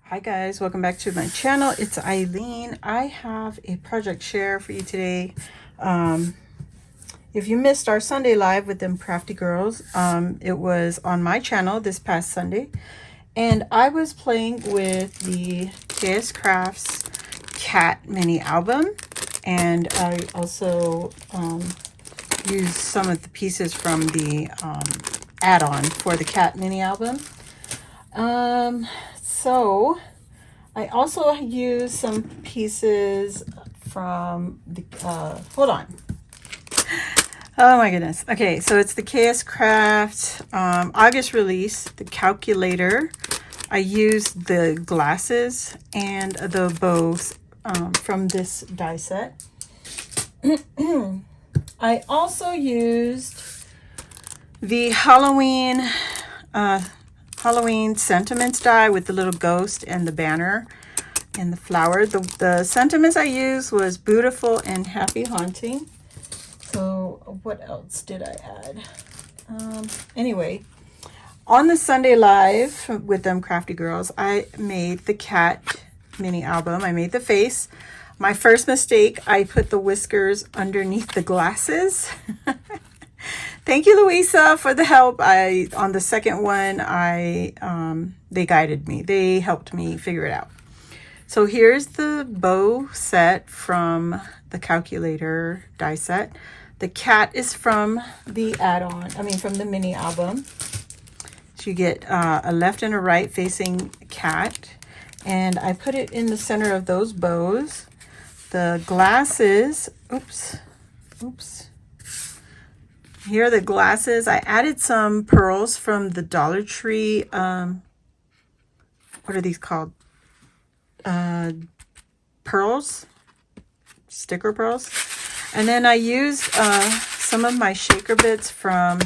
Hi guys, welcome back to my channel. It's Eileen. I have a project share for you today. If you missed our Sunday live with Themcraftygirls, it was on my channel this past Sunday, and I was playing with the Kscraft's cat mini album, and I also used some of the pieces from the add-on for the cat mini album. So I also used some pieces from the, hold on. Oh my goodness. Okay, so it's the Kscraft August release, the calculator. I used the glasses and the bows from this die set. I also used the Halloween sentiments die with the little ghost and the banner and the flower. The sentiments I used was beautiful and happy haunting. So what else did I add? Anyway, on the Sunday live with Themcraftygirls, I made the cat mini album. I made the face. My first mistake, I put the whiskers underneath the glasses. Thank you, Louisa, for the help. On the second one, they guided me. They helped me figure it out. So here's the bow set from the calculator die set. The cat is from the add-on, from the mini album. So you get a left and a right facing cat. And I put it in the center of those bows. The glasses, oops. Here are the glasses. I added some pearls from the Dollar Tree. What are these called? Pearls? Sticker pearls. And then I used some of my shaker bits from,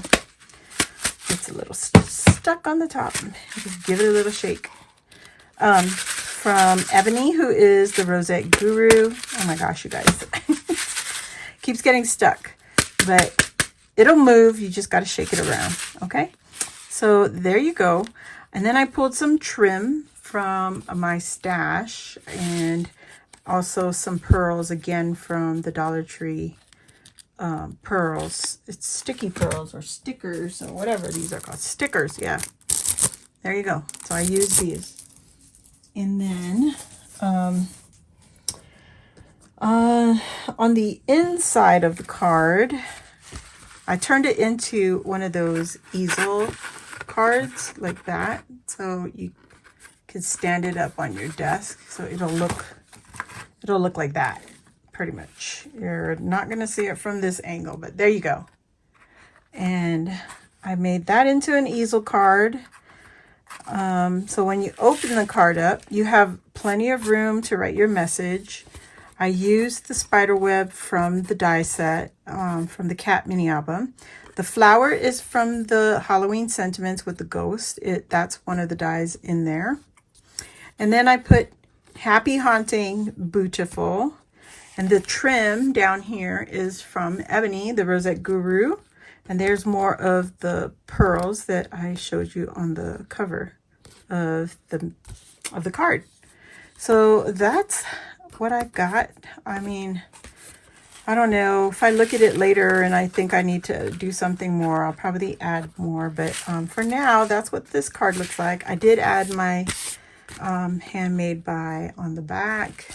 it's a little stuck on the top. Just give it a little shake. From Ebony, who is the Rosette Guru. Oh my gosh, you guys. Keeps getting stuck. But it'll move. You just got to shake it around. Okay. So there you go. And then I pulled some trim from my stash and also some pearls again from the Dollar Tree pearls. It's sticky pearls or stickers or whatever these are called. Stickers. Yeah. There you go. So I use these. And then on the inside of the card, I turned it into one of those easel cards like that. So you can stand it up on your desk. So it'll look like that pretty much. You're not going to see it from this angle, but there you go. And I made that into an easel card. So when you open the card up, you have plenty of room to write your message. I used the spider web from the die set, from the cat mini album. The flower is from the Halloween sentiments with the ghost. That's one of the dies in there. And then I put Happy Haunting Beautiful. And the trim down here is from Ebony, the Rosette Guru. And there's more of the pearls that I showed you on the cover of the card. So that's what I've got. I don't know. If I look at it later and I think I need to do something more, I'll probably add more. But for now, that's what this card looks like. I did add my handmade by on the back.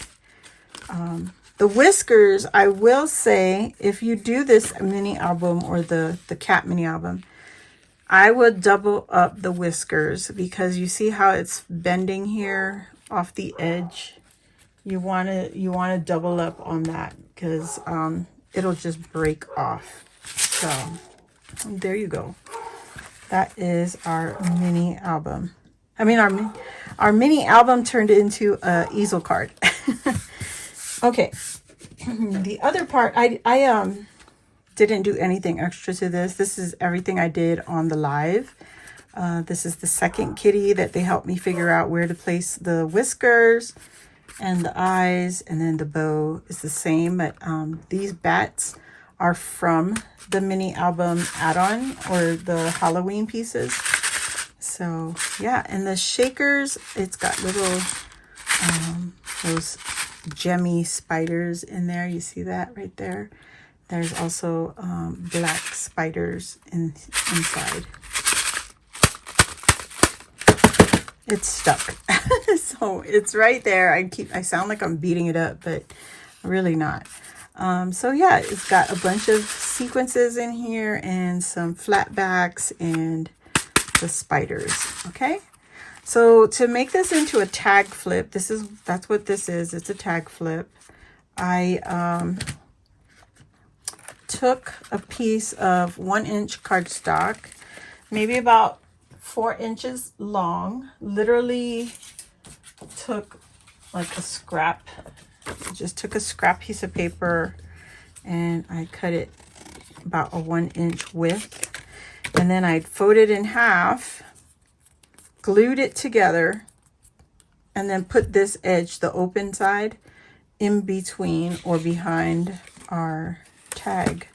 The whiskers, I will say, if you do this mini album or the cat mini album, I would double up the whiskers because you see how it's bending here off the edge. You want to double up on that because it'll just break off. So there you go. That is our mini album. Our mini album turned into a easel card. Okay, the other part, I didn't do anything extra to this. This is everything I did on the live. This is the second kitty that they helped me figure out where to place the whiskers and the eyes, and then the bow is the same. But these bats are from the mini album add-on or the Halloween pieces. So yeah, and the shakers, it's got little those gemmy spiders in there. You see that right there? There's also black spiders inside. It's stuck. So it's right there. I sound like I'm beating it up, but really not. So yeah, it's got a bunch of sequences in here and some flat backs and the spiders. Okay. So to make this into a tag flip, that's what this is. It's a tag flip. I took a piece of 1-inch cardstock, maybe about 4 inches long, literally took like a scrap, just took a scrap piece of paper and I cut it about a 1-inch width, and then I folded it in half, glued it together, and then put this edge, the open side, in between or behind our tag.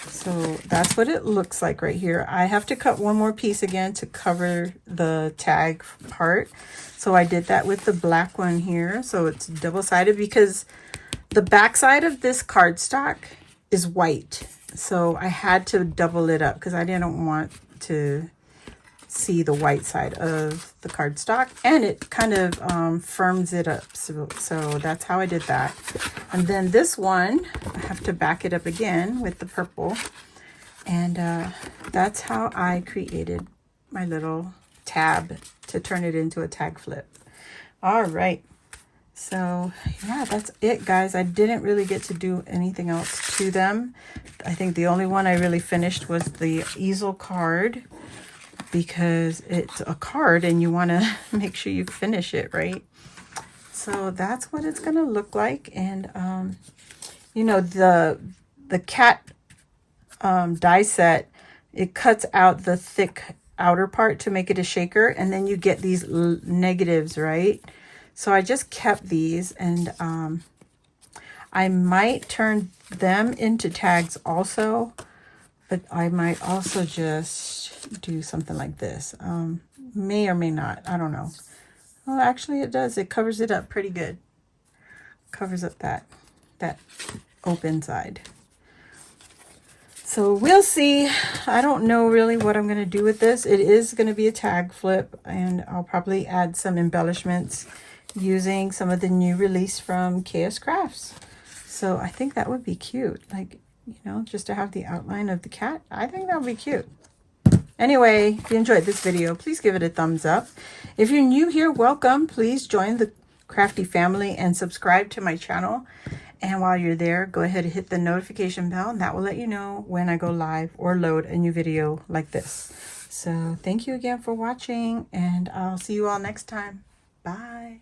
So that's what it looks like right here. I have to cut one more piece again to cover the tag part. So I did that with the black one here. So it's double-sided because the back side of this cardstock is white. So I had to double it up because I didn't want to see the white side of the cardstock, and it kind of firms it up. So that's how I did that. And then this one, I have to back it up again with the purple. And that's how I created my little tab to turn it into a tag flip. All right. So yeah, that's it, guys. I didn't really get to do anything else to them. I think the only one I really finished was the easel card, because it's a card and you want to make sure you finish it, right? So that's what it's going to look like. And you know, the cat die set, it cuts out the thick outer part to make it a shaker, and then you get these negatives, right? So I just kept these, and I might turn them into tags also, but I might also just do something like this. May or may not, I don't know. Well, actually it does. It covers it up pretty good. Covers up that open side. So we'll see. I don't know really what I'm going to do with this. It is going to be a tag flip, and I'll probably add some embellishments using some of the new release from Kscraft. So I think that would be cute. Like, you know, just to have the outline of the cat. I think that would be cute. Anyway, if you enjoyed this video, please give it a thumbs up. If you're new here, welcome. Please join the Crafty family and subscribe to my channel. And while you're there, go ahead and hit the notification bell, and that will let you know when I go live or load a new video like this. So thank you again for watching, and I'll see you all next time. Bye.